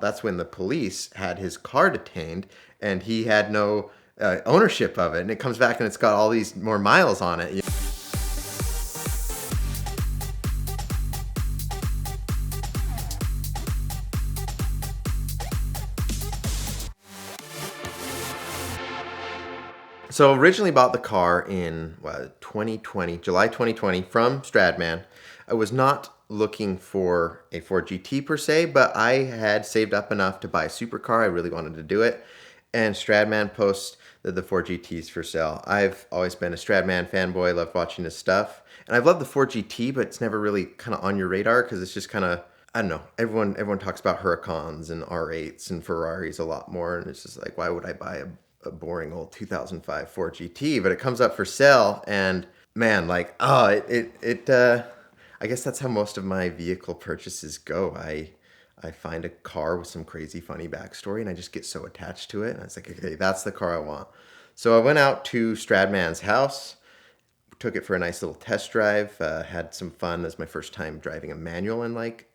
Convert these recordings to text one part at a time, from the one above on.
That's when the police had his car detained and he had no ownership of it. And it comes back and it's got all these more miles on it. So originally bought the car in 2020, July 2020 from Stradman. I was not looking for a Ford GT per se, but I had saved up enough to buy a supercar. I really wanted to do it. And Stradman posts the Ford GTs for sale. I've always been a Stradman fanboy, loved watching his stuff. And I've loved the Ford GT, but it's never really kind of on your radar because it's just kind of, I don't know. Everyone talks about Huracans and R8s and Ferraris a lot more. And it's just like, why would I buy a boring old 2005 Ford GT? But it comes up for sale and man, like, I guess that's how most of my vehicle purchases go. I find a car with some crazy funny backstory and I just get so attached to it. And I was like, okay, that's the car I want. So I went out to Stradman's house, took it for a nice little test drive, had some fun. It was my first time driving a manual in like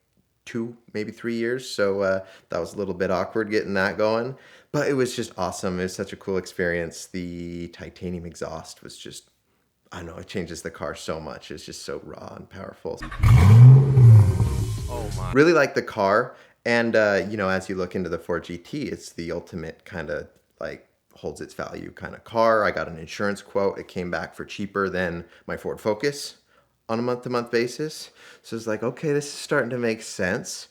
2, maybe 3 years. So that was a little bit awkward getting that going, but it was just awesome. It was such a cool experience. The titanium exhaust was just, I don't know, it changes the car so much. It's just so raw and powerful. Oh my. Really like the car. And, as you look into the Ford GT, it's the ultimate kind of like holds its value kind of car. I got an insurance quote. It came back for cheaper than my Ford Focus on a month-to-month basis. So it's like, okay, this is starting to make sense.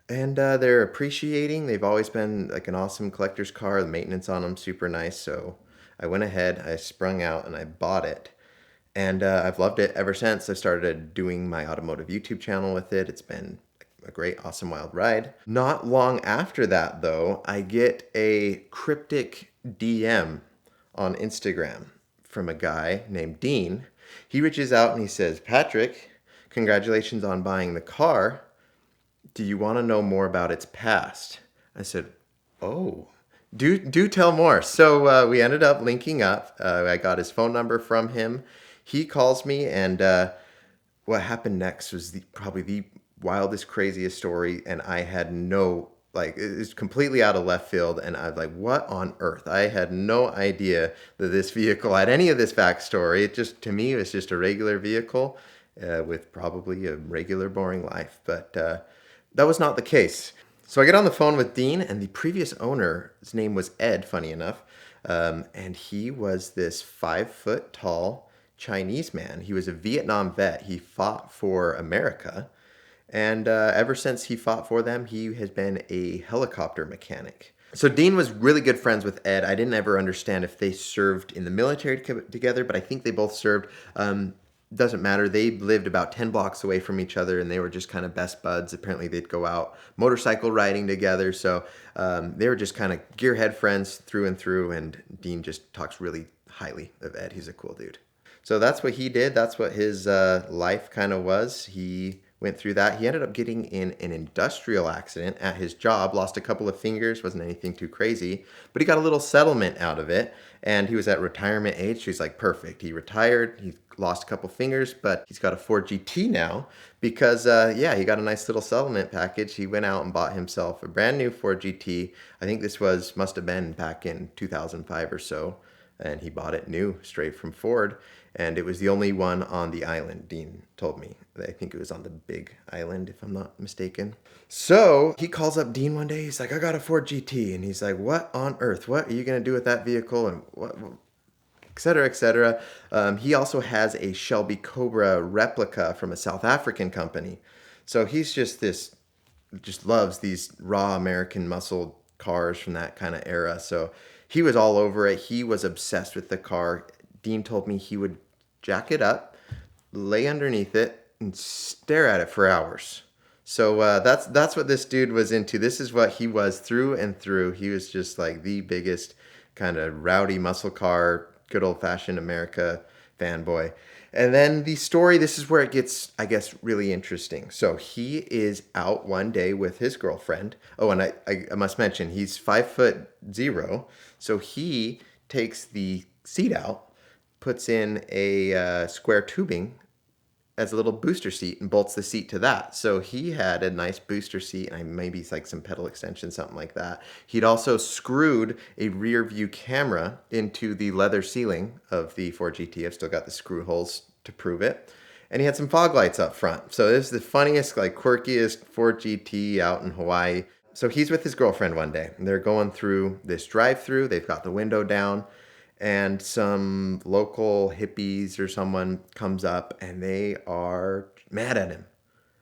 And they're appreciating. They've always been like an awesome collector's car. The maintenance on them, super nice. So I went ahead, I sprung out and I bought it. And I've loved it ever since. I started doing my automotive YouTube channel with it. It's been a great, awesome, wild ride. Not long after that, though, I get a cryptic DM on Instagram from a guy named Dean. He reaches out and he says, Patrick, congratulations on buying the car. Do you want to know more about its past? I said, oh, do tell more. So we ended up linking up. I got his phone number from him. He calls me, and what happened next was probably the wildest, craziest story. And I had it was completely out of left field. And I was like, what on earth? I had no idea that this vehicle had any of this backstory. It just, to me, it was just a regular vehicle with probably a regular, boring life. But that was not the case. So I get on the phone with Dean, and the previous owner, his name was Ed, funny enough. And he was this 5-foot tall Chinese man. He was a Vietnam vet. He fought for America. And ever since he fought for them, he has been a helicopter mechanic. So Dean was really good friends with Ed. I didn't ever understand if they served in the military together, but I think they both served. Doesn't matter. They lived about 10 blocks away from each other and they were just kind of best buds. Apparently they'd go out motorcycle riding together. So they were just kind of gearhead friends through and through. And Dean just talks really highly of Ed. He's a cool dude. So that's what he did. That's what his life kind of was. He went through that. He ended up getting in an industrial accident at his job, lost a couple of fingers, wasn't anything too crazy, but he got a little settlement out of it. And he was at retirement age. So he's like, perfect. He retired. He lost a couple fingers, but he's got a Ford GT now because, he got a nice little settlement package. He went out and bought himself a brand new Ford GT. I think this must have been back in 2005 or so. And he bought it new, straight from Ford. And it was the only one on the island, Dean told me. I think it was on the Big Island, if I'm not mistaken. So he calls up Dean one day. He's like, I got a Ford GT. And he's like, what on earth? What are you going to do with that vehicle? And what, et cetera, et cetera. He also has a Shelby Cobra replica from a South African company. So he's just loves these raw American muscle cars from that kind of era. So he was all over it. He was obsessed with the car. Dean told me he would jack it up, lay underneath it, and stare at it for hours. So that's what this dude was into. This is what he was through and through. He was just like the biggest kind of rowdy muscle car, good old-fashioned America fanboy. And then the story, this is where it gets, I guess, really interesting. So he is out one day with his girlfriend. Oh, and I must mention, he's 5'0". So he takes the seat out, puts in a square tubing as a little booster seat and bolts the seat to that. So he had a nice booster seat and maybe it's like some pedal extension, something like that. He'd also screwed a rear view camera into the leather ceiling of the Ford GT. I've still got the screw holes to prove it. And he had some fog lights up front. So this is the funniest, like quirkiest Ford GT out in Hawaii. So he's with his girlfriend one day. And they're going through this drive-through. They've got the window down. And some local hippies or someone comes up and they are mad at him.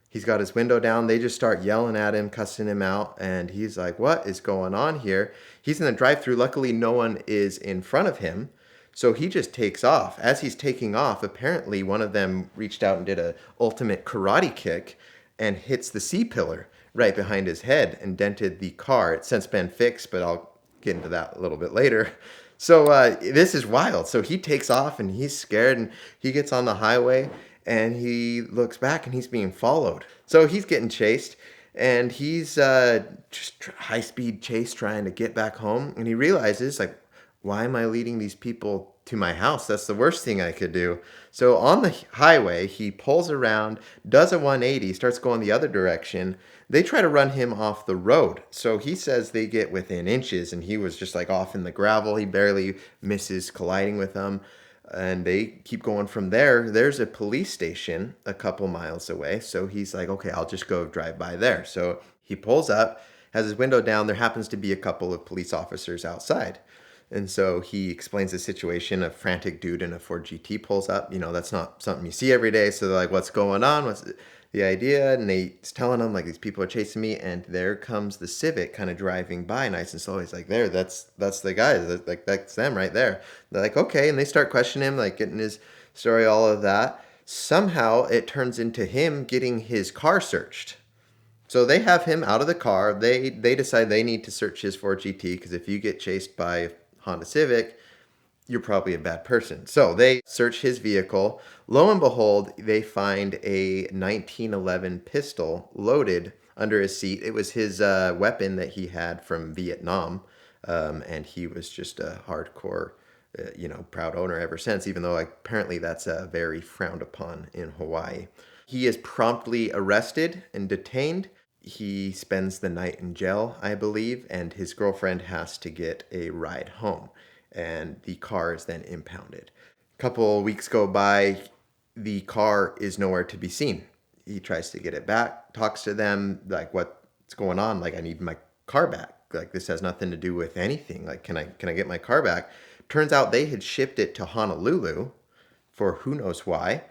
He's got his window down. They just start yelling at him, cussing him out. And he's like, what is going on here? He's in the drive-thru. Luckily, no one is in front of him. So he just takes off. As he's taking off, apparently one of them reached out and did a ultimate karate kick and hits the C-pillar right behind his head and dented the car. It's since been fixed, but I'll get into that a little bit later. So this is wild. So he takes off and he's scared and he gets on the highway and he looks back and he's being followed. So he's getting chased and he's just high-speed chase trying to get back home. And he realizes, like, why am I leading these people to my house? That's the worst thing I could do. So on the highway, he pulls around, does a 180, starts going the other direction. They try to run him off the road. So he says they get within inches and he was just like off in the gravel. He barely misses colliding with them. And they keep going from there. There's a police station a couple miles away. So he's like, okay, I'll just go drive by there. So he pulls up, has his window down. There happens to be a couple of police officers outside. And so he explains the situation. A frantic dude in a Ford GT pulls up. You know, that's not something you see every day. So they're like, what's going on? What's the idea? And he's telling them, like, these people are chasing me. And there comes the Civic kind of driving by nice and slow. He's like, there, that's the guy. That's them right there. They're like, okay. And they start questioning him, like getting his story, all of that. Somehow it turns into him getting his car searched. So they have him out of the car. They decide they need to search his Ford GT because if you get chased by Honda Civic, you're probably a bad person. So they search his vehicle. Lo and behold, they find a 1911 pistol loaded under his seat. It was his weapon that he had from Vietnam, and he was just a hardcore, proud owner ever since, even though apparently that's very frowned upon in Hawaii. He is promptly arrested and detained. He spends the night in jail, I believe, and his girlfriend has to get a ride home. And the car is then impounded. A couple weeks go by, the car is nowhere to be seen. He tries to get it back, talks to them, like, what's going on? Like, I need my car back. Like, this has nothing to do with anything. Like, can I get my car back? Turns out they had shipped it to Honolulu for who knows why.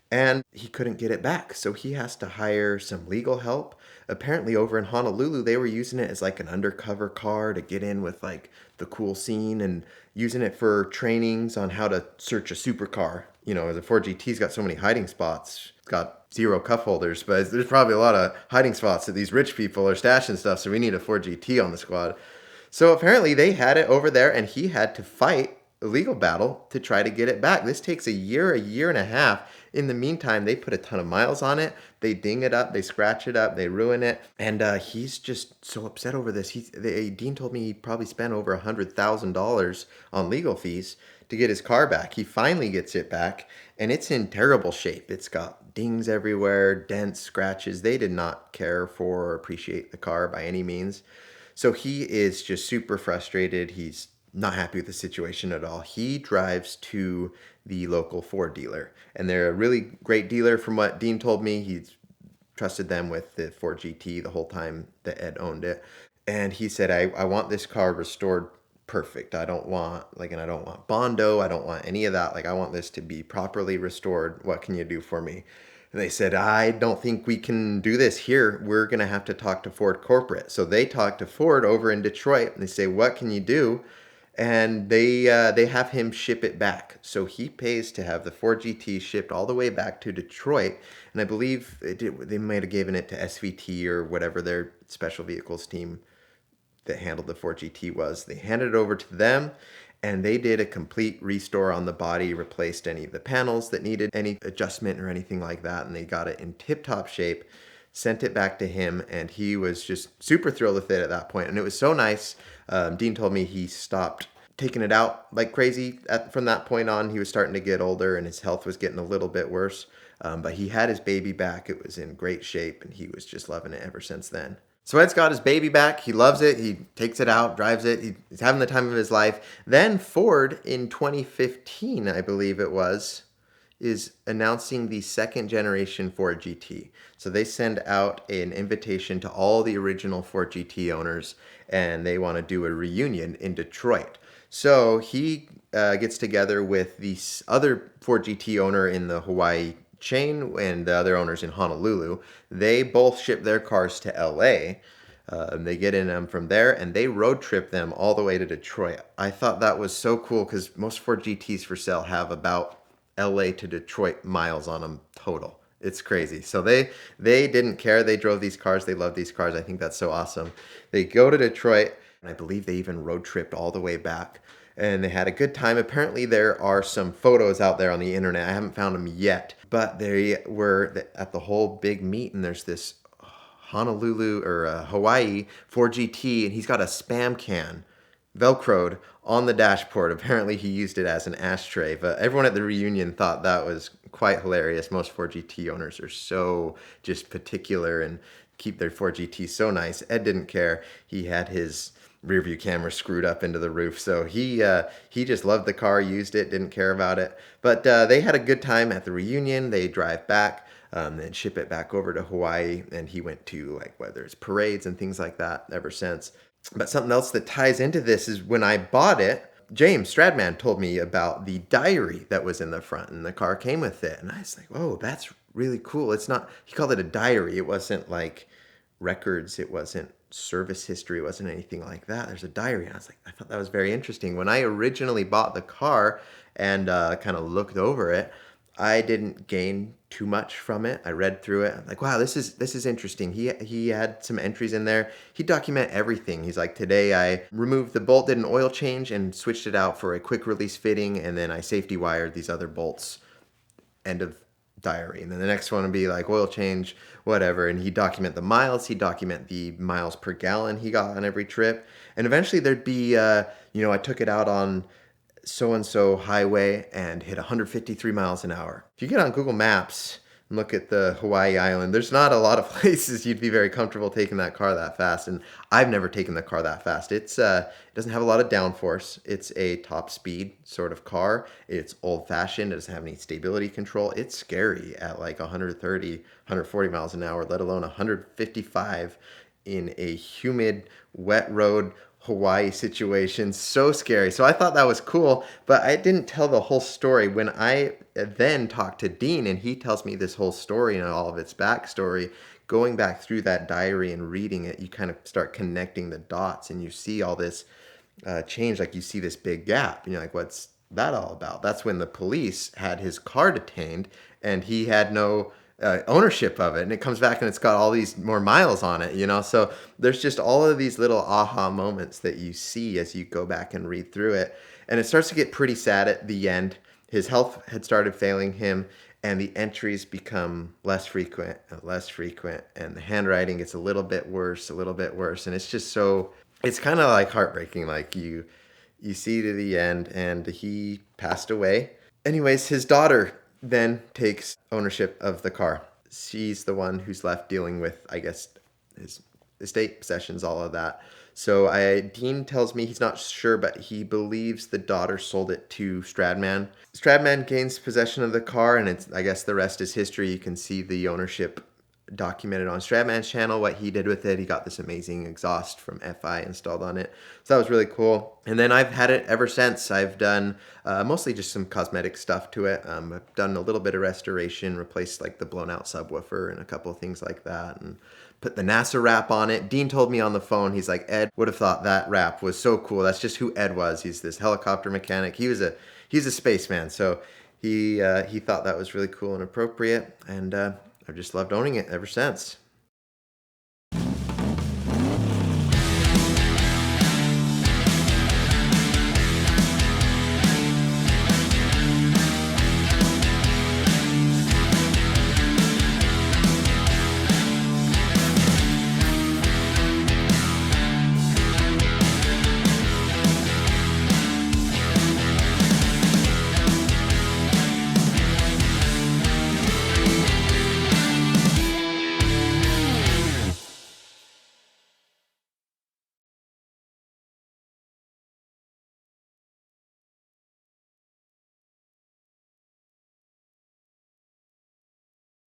And he couldn't get it back. So he has to hire some legal help. Apparently over in Honolulu, they were using it as like an undercover car to get in with like the cool scene and using it for trainings on how to search a supercar. You know, the Ford GT's got so many hiding spots. It's got 0 cup holders, but there's probably a lot of hiding spots that these rich people are stashing stuff. So we need a Ford GT on the squad. So apparently they had it over there and he had to fight a legal battle to try to get it back. This takes a year and a half. In the meantime, they put a ton of miles on it. They ding it up, they scratch it up, they ruin it. And he's just so upset over this. Dean told me he probably spent over $100,000 on legal fees to get his car back. He finally gets it back and it's in terrible shape. It's got dings everywhere, dents, scratches. They did not care for or appreciate the car by any means. So he is just super frustrated. He's not happy with the situation at all. He drives to the local Ford dealer, and they're a really great dealer from what Dean told me. He's trusted them with the Ford GT the whole time that Ed owned it. And he said, I want this car restored perfect. I don't want Bondo. I don't want any of that. Like, I want this to be properly restored. What can you do for me? And they said, I don't think we can do this here. We're going to have to talk to Ford corporate. So they talk to Ford over in Detroit and they say, what can you do? And they have him ship it back. So he pays to have the Ford GT shipped all the way back to Detroit. And I believe they might have given it to SVT or whatever their special vehicles team that handled the Ford GT was. They handed it over to them and they did a complete restore on the body, replaced any of the panels that needed any adjustment or anything like that. And they got it in tip-top shape, sent it back to him, and he was just super thrilled with it at that point. And it was so nice. Dean told me he stopped taking it out like crazy from that point on. He was starting to get older and his health was getting a little bit worse. But he had his baby back. It was in great shape, and he was just loving it ever since then. So Ed's got his baby back. He loves it. He takes it out, drives it. He's having the time of his life. Then Ford in 2015, I believe it was, is announcing the second generation Ford GT. So they send out an invitation to all the original Ford GT owners, and they want to do a reunion in Detroit. So he gets together with the other Ford GT owner in the Hawaii chain and the other owners in Honolulu. They both ship their cars to LA. They get in them from there and they road trip them all the way to Detroit. I thought that was so cool because most Ford GTs for sale have about LA to Detroit miles on them total. It's crazy. So they didn't care. They drove these cars. They love these cars. I think that's so awesome. They go to Detroit, and I believe they even road tripped all the way back. And they had a good time. Apparently, there are some photos out there on the internet. I haven't found them yet, but they were at the whole big meet, and there's this Honolulu or Hawaii Ford GT, and he's got a Spam can Velcroed on the dashboard. Apparently he used it as an ashtray, but everyone at the reunion thought that was quite hilarious. Most Ford GT owners are so just particular and keep their Ford GT so nice. Ed didn't care. He had his rear view camera screwed up into the roof, so he just loved the car, used it, didn't care about it. But they had a good time at the reunion. They drive back, then ship it back over to Hawaii, and he went to like whether it's parades and things like that ever since. But something else that ties into this is when I bought it, James Stradman told me about the diary that was in the front, and the car came with it. And I was like, "Whoa, that's really cool." It's not, he called it a diary. It wasn't like records. It wasn't service history. It wasn't anything like that. There's a diary. And I was like, I thought that was very interesting. When I originally bought the car and kind of looked over it, I didn't gain too much from it. I read through it. I'm like, wow, this is interesting. He had some entries in there. He'd document everything. He's like, today I removed the bolt, did an oil change, and switched it out for a quick release fitting, and then I safety wired these other bolts. End of diary. And then the next one would be like oil change, whatever. And he'd document the miles. He'd document the miles per gallon he got on every trip. And eventually there'd be, I took it out on so-and-so highway and hit 153 miles an hour. If you get on Google Maps and look at the Hawaii island, there's not a lot of places you'd be very comfortable taking that car that fast. And I've never taken the car that fast. It doesn't have a lot of downforce. It's a top speed sort of car. It's old fashioned. It doesn't have any stability control. It's scary at like 130, 140 miles an hour, let alone 155 in a humid, wet road Hawaii situation. So scary. So I thought that was cool, but I didn't tell the whole story. When I then talked to Dean and he tells me this whole story and all of its backstory, going back through that diary and reading it, you kind of start connecting the dots and you see all this change. Like you see this big gap and you're like, what's that all about? That's when the police had his car detained and he had no ownership of it, and it comes back and it's got all these more miles on it, so there's just all of these little aha moments that you see as you go back and read through it, and it starts to get pretty sad at the end. His health had started failing him, and the entries become less frequent, and the handwriting gets a little bit worse, and it's just it's kind of like heartbreaking. Like you see to the end, and he passed away. Anyways, his daughter then takes ownership of the car. She's the one who's left dealing with, I guess, his estate possessions, all of that. So Dean tells me he's not sure, but he believes the daughter sold it to Stradman. Stradman gains possession of the car, and I guess the rest is history. You can see the ownership documented on Stradman's channel, what he did with it. He got this amazing exhaust from FI installed on it. So that was really cool. And then I've had it ever since. I've done mostly just some cosmetic stuff to it. I've done a little bit of restoration, replaced like the blown out subwoofer and a couple of things like that, and put the NASA wrap on it. Dean told me on the phone, he's like, Ed would have thought that wrap was so cool. That's just who Ed was. He's this helicopter mechanic. He's a spaceman. So he thought that was really cool and appropriate. And I've just loved owning it ever since.